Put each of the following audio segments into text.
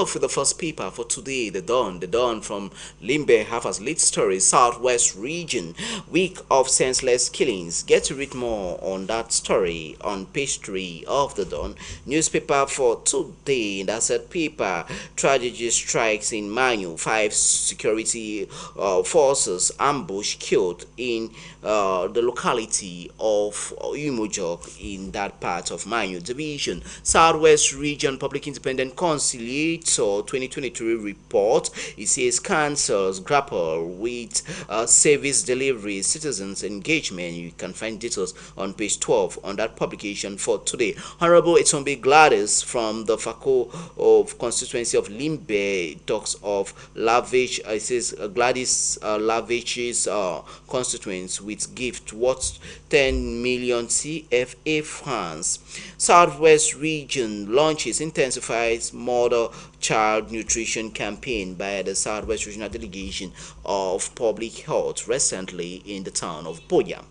For the first paper for today, The Dawn from Limbe have as lead story Southwest Region, Week of Senseless Killings. Get to read more on that story on page 3 of The Dawn newspaper for today. That's a paper. Tragedy strikes in Manu. Five security forces ambush killed in the locality of Umojok in that part of Manu Division. Southwest Region Public Independent Conciliator 2023 report. It says councils grapple with service delivery, citizens engagement. You can find details on page 12 on that publication for today. Honorable Etombi Gladys from the Fako of constituency of Limbe talks of lavish. It says Gladys lavishes constituents with gift worth 10 million CFA funds. Southwest Region launches intensifies mother child nutrition campaign by the Southwest Regional Delegation of Public Health recently in the town of Boya.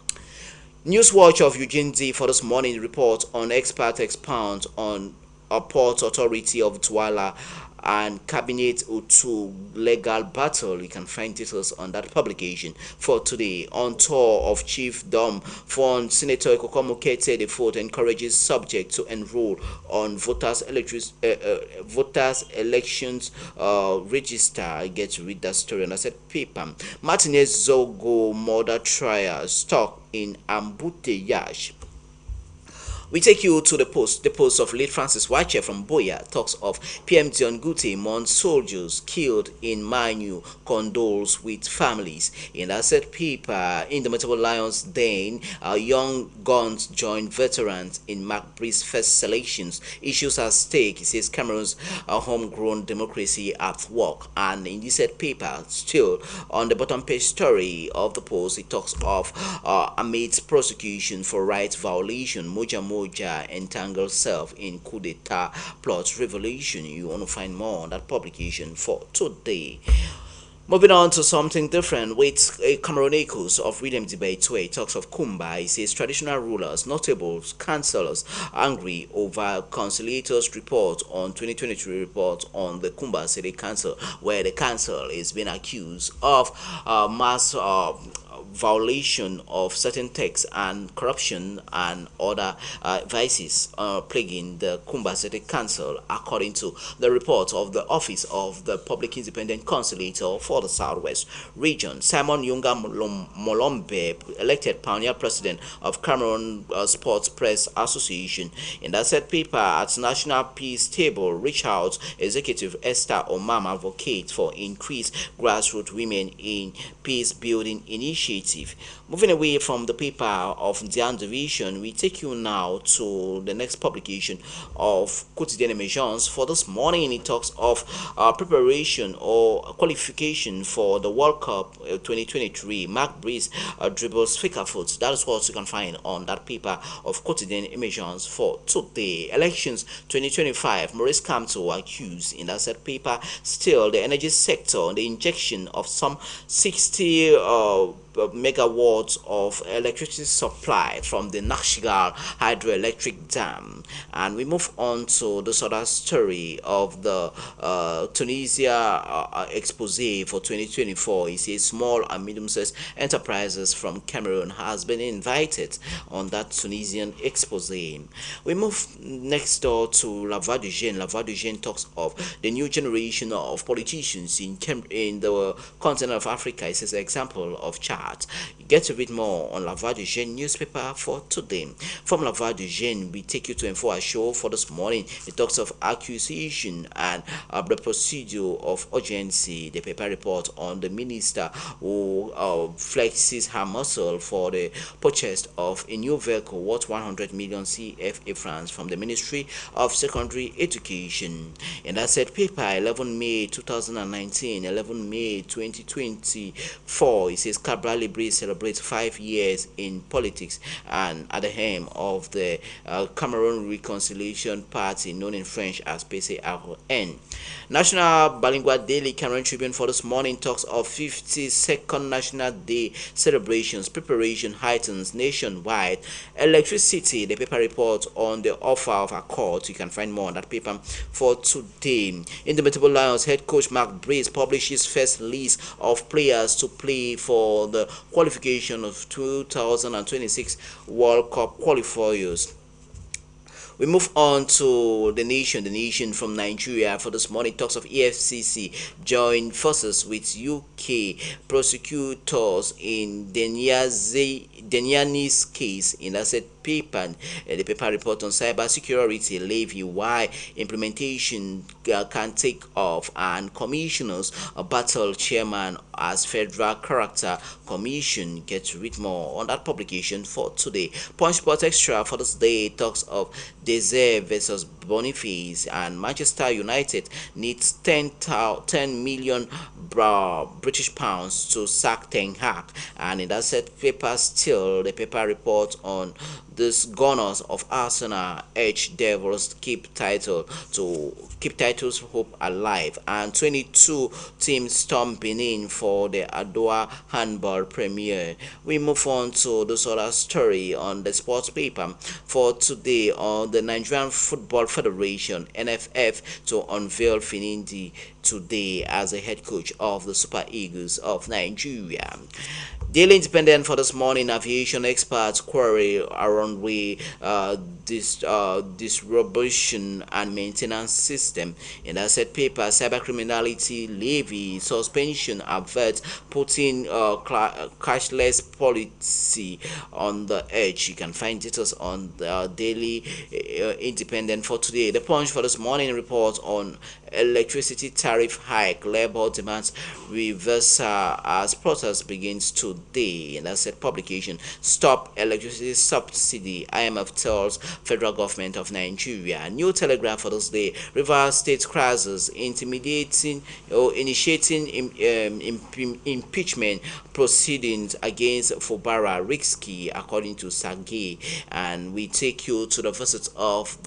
Newswatch of Eugene D for this morning report on expert expound on a Port Authority of Douala and Cabinet Utu legal battle. You can find details on that publication for today. On tour of Chief Dom Fund, Senator Ekokomo Kete the vote encourages subject to enroll on voters elections register. I get to read that story and I said paper. Martinez Zogo murder trial stuck in Ambute Yash. We take you to the post. The post of late Francis Wache from Boya talks of PM Dion Gute mourns soldiers killed in Manu, condoles with families. In that said paper, Indomitable Lions Den, young guns join veterans in MacBree's first selections. Issues at stake, it says Cameroon's homegrown democracy at work. And in this said paper, still on the bottom page story of the post, it talks of amid's prosecution for rights violation, Moja entangled self in coup d'etat plot revelation. You want to find more on that publication for today. Moving on to something different with a Cameronicus of William Debate where he talks of Kumba. He says traditional rulers, notables, councillors angry over conciliators report on 2023 report on the Kumba City Council, where the council is being accused of mass violation of certain texts and corruption and other vices plaguing the Kumba City Council, according to the report of the Office of the Public Independent Conciliator for the Southwest Region. Simon Yunga Molombe, elected pioneer president of Cameroon Sports Press Association. In that said paper at National Peace Table, reach out Executive Esther Omama advocates for increased grassroots women in peace building initiatives. Moving away from the paper of Dian Division, we take you now to the next publication of Quotidien Emergence. For this morning, it talks of preparation or qualification for the World Cup 2023. Mark Breeze dribbles figure foot. That is what you can find on that paper of Quotidien Emergence for today. Elections 2025, Maurice Kamto accused in that said paper. Still, the energy sector, the injection of some 60 megawatts of electricity supply from the Nakshigal hydroelectric dam. And we move on to this other story of the Tunisia expose for 2024. It says small and medium-sized enterprises from Cameroon has been invited on that Tunisian expose. We move next door to La Voix du Jeune. La Voix du Jeune talks of the new generation of politicians in the continent of Africa. It says an example of chart. Get to read more on La Voix du Jeune newspaper for today. From La Voix du Jeune, we take you to Info Show for this morning. It talks of accusation and the procedure of urgency. The paper report on the minister who flexes her muscle for the purchase of a new vehicle worth 100 million CFA francs from the Ministry of Secondary Education. And that said paper 11 May 2019, 11 May 2024. It says Cabral Libre celebrates celebrates 5 years in politics and at the helm of the Cameroon Reconciliation Party, known in French as PCRN. National Bilingual Daily Cameroon Tribune for this morning talks of 52nd National Day celebrations. Preparation heightens nationwide. Electricity, the paper report on the offer of accord. You can find more on that paper for today. Indomitable Lions head coach Mark Breeze publishes first list of players to play for the qualification of 2026 World Cup qualifiers. We move on to the nation. The nation from Nigeria for this morning talks of EFCC join forces with UK prosecutors in Deniani's case in asset paper. The paper report on cybersecurity levy, why implementation can take off, and commissioners battle chairman as federal character commission. Get to read more on that publication for today. Punch Sport Extra for this day talks of Desire versus Boniface, and Manchester United needs 10 million British pounds to sack Ten Hag. And in that set paper still, the paper report on this Gunners of Arsenal edge Devils keep titles hope alive, and 22 teams storm Benin for the Adoa Handball Premier. We move on to this other story on the sports paper for today on the Nigerian Football Federation (NFF) to unveil Finidi today as a head coach of the Super Eagles of Nigeria. Daily Independent for this morning: aviation experts query runway distribution and maintenance system. In that said paper, cybercriminality levy suspension averts putting cashless policy on the edge. You can find details on the Daily Independent for today. The Punch for this morning reports on electricity tariff hike, labor demands reversal as protest begins today. And that's a publication. Stop electricity subsidy, IMF tells federal government of Nigeria. New Telegraph for this day: Rivers State crisis, initiating impeachment proceedings against Fubara risky, according to Sage. And we take you to the visit of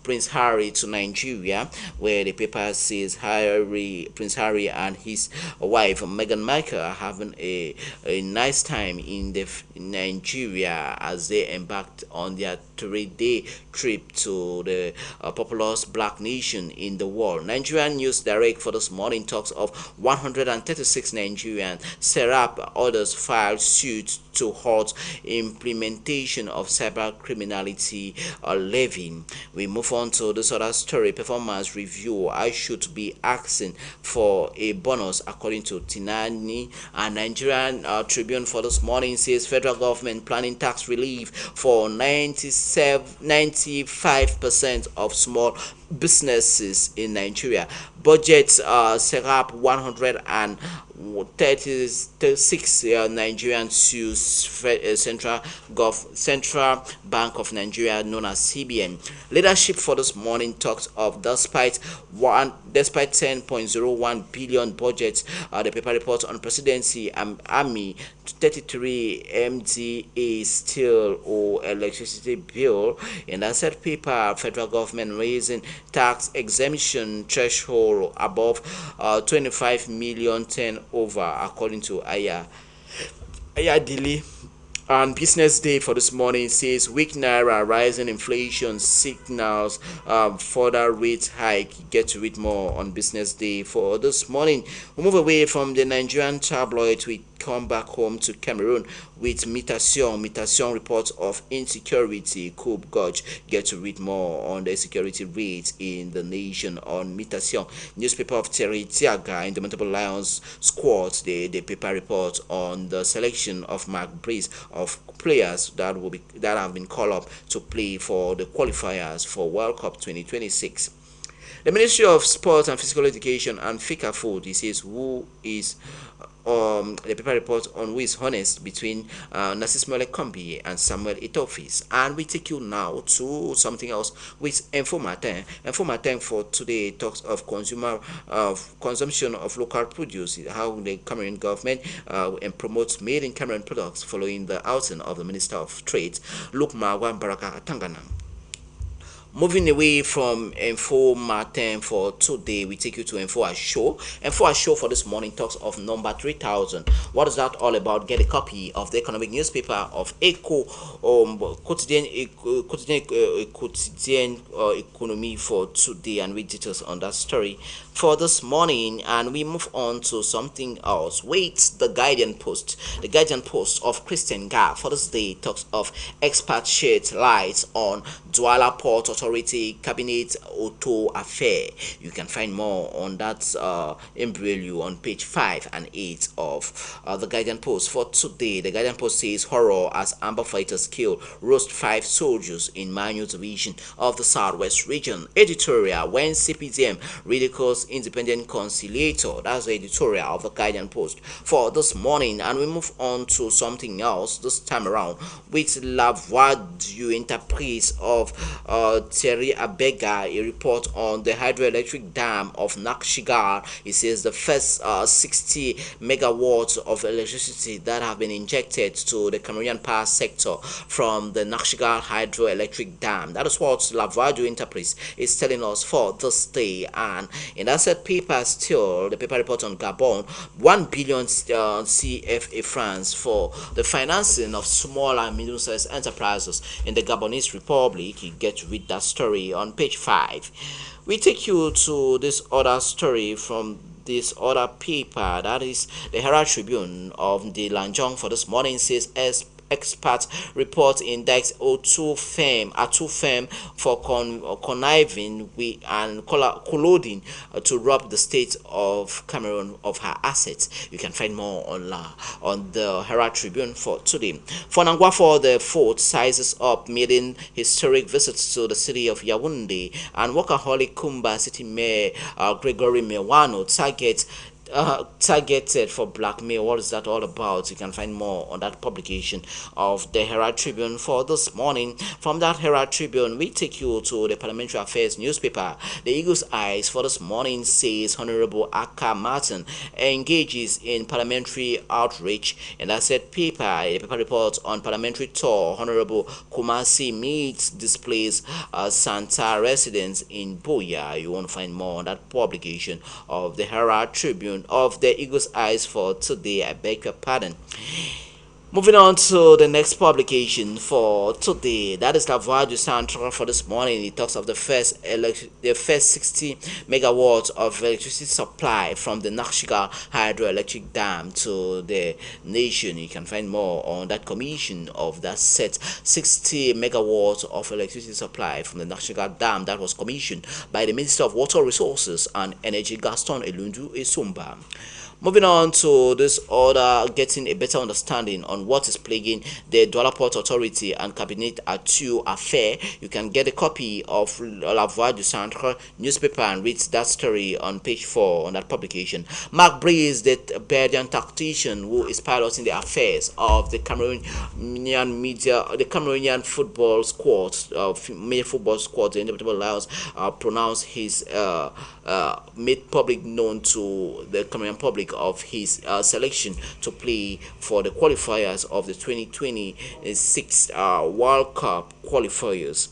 Prince Harry to Nigeria, where the paper says Prince Harry and his wife Meghan Markle are having a nice time in Nigeria as they embarked on their 3-day trip to the populous black nation in the world. Nigerian News Direct for this morning talks of 136 Nigerian Serap orders filed suit to halt implementation of cyber criminality levy. We move on to this other story: performance review. I should be asking for a bonus, according to Tinani. And Nigerian Tribune for this morning says federal government planning tax relief for 95% of small businesses in Nigeria. Budget Serap 136 Nigerian sues Central Bank of Nigeria, known as CBN. Leadership for this morning talks of despite 10.01 billion budget, the paper reports on presidency and army 33 MDA still or electricity bill. In that said paper, federal government raising tax exemption threshold above 25 million turnover, according to Ayadili. And Business Day for this morning says weak naira, rising inflation signals further rate hike. Get to read more on Business Day for this morning. We move away from the Nigerian tabloid. We come back home to Cameroon with Mutation. Mutation reports of insecurity. Coupe Gauge. Get to read more on the security rates in the nation on Mutation. Newspaper of Terry Tiaga, Indomitable Lions squad. The paper reports on the selection of Mark Breeze of players that have been called up to play for the qualifiers for World Cup 2026. The Ministry of Sport and Physical Education and Fika Food, he says, who is the paper report on who is honest between Narcis Mole and Samuel Etofis. And we take you now to something else with Info Matin. Info Matin for today talks of consumption of local produce, how the Cameroon government and promotes made in Cameroon products following the outing of the Minister of Trade, Lukma Baraka Tangana. Moving away from Info Martin for today, we take you to Info Show. Info Show for this morning talks of number 3000. What is that all about? Get a copy of the economic newspaper of Eco Quotidien Economy for today and read details on that story for this morning. And we move on to something else. Wait, the Guardian Post. The Guardian Post of Christian Gar for this day talks of expert shed light on Douala Port Authority Cabinet Auto affair. You can find more on that embryo on page 5 and 8 of the Guardian Post for today. The Guardian Post says horror as amber fighters kill roast 5 soldiers in Manu division of the Southwest region. Editorial when CPDM ridicules independent conciliator. That's the editorial of the Guardian Post for this morning. And we move on to something else this time around with La Voix du Interprise of Thierry Abega, a report on the hydroelectric dam of Nakshigar. It says the first 60 megawatts of electricity that have been injected to the Cameroonian power sector from the Nakshigar hydroelectric dam. That is what La Voix du Interprise is telling us for this day. And in that said paper, still the paper report on Gabon, 1 billion CFA francs for the financing of small and medium-sized enterprises in the Gabonese Republic. You get to read that story on page 5. We take you to this other story from this other paper, that is the Herald Tribune of the Lanjong for this morning. Says expert report index O2 firm for conniving with and colluding to rob the state of Cameroon of her assets. You can find more on the Herald Tribune for today. For Nangwafo, the fourth sizes up maiden historic visits to the city of Yaoundé, and workaholic Kumba City Mayor Gregory Mewano targeted for blackmail. What is that all about? You can find more on that publication of the Herald Tribune for this morning. From that Herald Tribune, we take you to the Parliamentary Affairs newspaper. The Eagle's Eyes for this morning says Honorable Aka Martin engages in parliamentary outreach. And that said paper, the paper reports on parliamentary tour. Honorable Kumasi meets displays Santa residents in Boya. You won't find more on that publication of the Herald Tribune of the Eagle's Eyes for today. I beg your pardon. Moving on to the next publication for today, that is La Voix du Centre for this morning. It talks of the first 60 megawatts of electricity supply from the Nakshigar hydroelectric dam to the nation. You can find more on that commission of that set 60 megawatts of electricity supply from the Nakshigar dam that was commissioned by the Minister of Water Resources and Energy, Gaston Elundu Esumba. Moving on to this order, getting a better understanding on what is plaguing the Douala Port Authority and Cabinet Atu affair. You can get a copy of La Voix du Centre newspaper and read that story on page 4 on that publication. Mark Breeze, the Belgian tactician who is piloting the affairs of the Cameroonian football squad, the Indomitable Lions, pronounced his made public known to the Cameroonian public of his selection to play for the qualifiers of the 2026 World Cup qualifiers.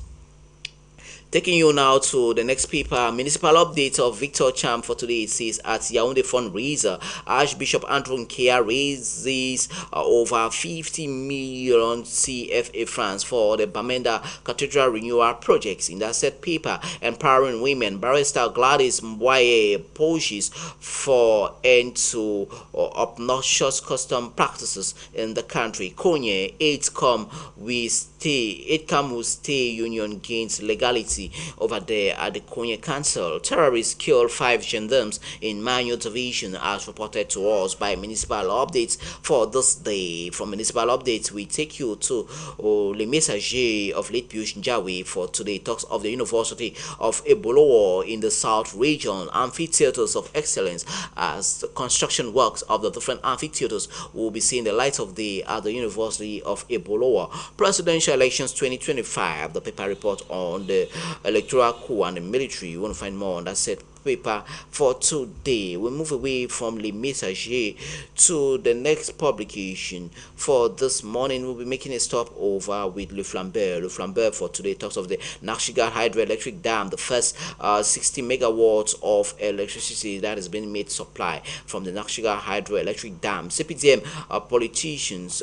Taking you now to the next paper, municipal update of Victor Cham for today. It says at Yaoundé fundraiser, Archbishop Andrew Nkea raises over 50 million CFA francs for the Bamenda Cathedral Renewal projects. In that said paper, empowering women, Barrister Gladys Mboye pushes for end to obnoxious custom practices in the country. Konye, 8 come will stay union gains legality security over there at the Konya Council. Terrorists killed 5 gendarmes in Manyo Division, as reported to us by Municipal Updates for this day. From Municipal Updates, we take you to Le Messager of late Piyush Njawi for today. Talks of the University of Ebolowo in the South Region, amphitheaters of excellence, as the construction works of the different amphitheaters will be seeing the light of day at the University of Ebolowo. Presidential elections 2025, the paper report on the electoral coup and the military. You want to find more on that set paper for today. We move away from Le Messager to the next publication for this morning. We'll be making a stop over with Le Flambeur. Le Flambeur for today talks of the Nakshiga Hydroelectric Dam, the first 60 megawatts of electricity that has been made supply from the Nakshiga Hydroelectric Dam. CPDM politicians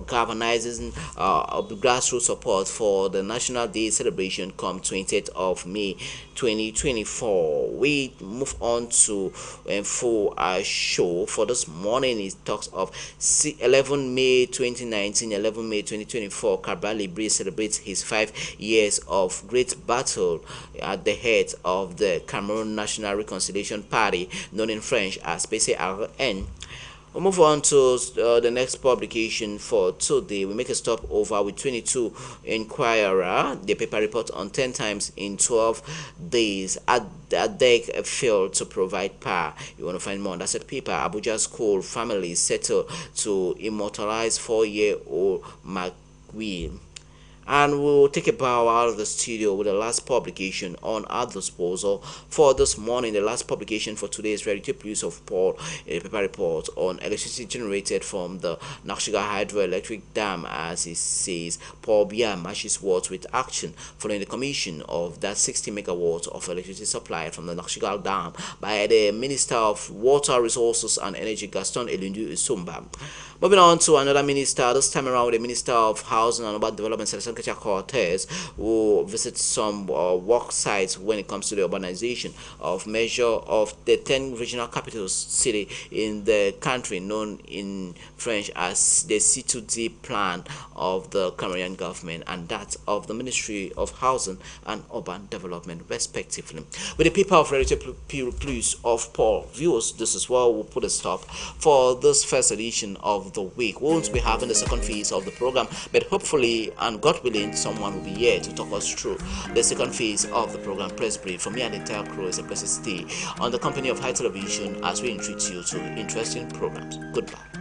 galvanizing grassroots support for the National Day celebration come 20th of May 2024. We move on to for our show for this morning. It talks of 11 May 2019, 11 May 2024. Cabral Libre celebrates his 5 years of great battle at the head of the Cameroon National Reconciliation Party, known in French as PCRN. We'll move on to the next publication for today. We make a stop over with 22 Inquirer. The paper report on 10 times in 12 days. ADEC failed to provide power. You want to find more on that paper. Abuja school families settle to immortalize 4-year-old McWee. And we'll take a bow out of the studio with the last publication on our disposal for this morning. The last publication for today is ready to produce of Paul, a paper report on electricity generated from the Nakshiga Hydroelectric Dam. As it says, Paul Biya matches words with action following the commission of that 60 megawatts of electricity supply from the Nakshiga Dam by the Minister of Water Resources and Energy, Gaston Elindu Isumba. Moving on to another minister, this time around the Minister of Housing and Urban Development, Celestin Kecha Cortez, who visits some work sites when it comes to the urbanization of measure of the 10 regional capitals city in the country, known in French as the C2D plan of the Cameroonian government and that of the Ministry of Housing and Urban Development, respectively. With the paper of relative plus of Paul viewers, this is where we'll put a stop for this first edition of the week. We won't be having the second phase of the program, but hopefully and God willing, someone will be here to talk us through the second phase of the program. Press break. For me and the entire crew, is a pleasant stay on the company of High Television as we entreat you to interesting programs. Goodbye.